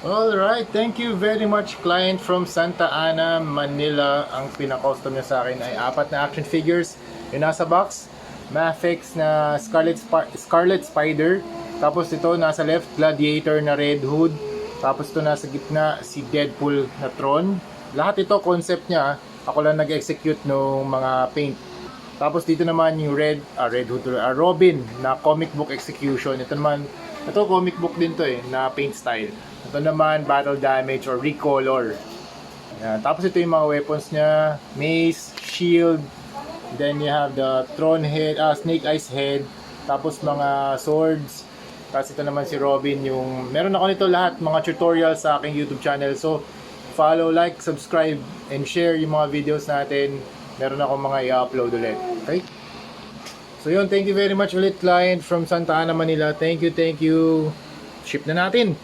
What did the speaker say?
Alright, thank you very much client from Santa Ana, Manila. Ang pinaka-custom niya sa akin ay 4 na action figures. Yung nasa box, Mafex na Scarlet Spider. Tapos ito nasa left, Gladiator na Red Hood. Tapos ito nasa gitna, si Deadpool na Tron. Lahat ito concept niya. Ako lang nag-execute ng mga paint. Tapos dito naman yung Robin na comic book execution. Ito naman, ito comic book din to na paint style. Ito naman battle damage or recolor. Ayan. Tapos ito yung mga weapons niya, mace, shield, then you have the Tron head, Snake Eyes head, tapos mga swords. Tapos ito naman si Robin, yung meron ako nito lahat, mga tutorials sa aking YouTube channel. So follow, like, subscribe, and share yung mga videos natin. Meron ako mga i-upload ulit. Okay? So yun, thank you very much ulit client from Santa Ana, Manila. Thank you. Ship na natin.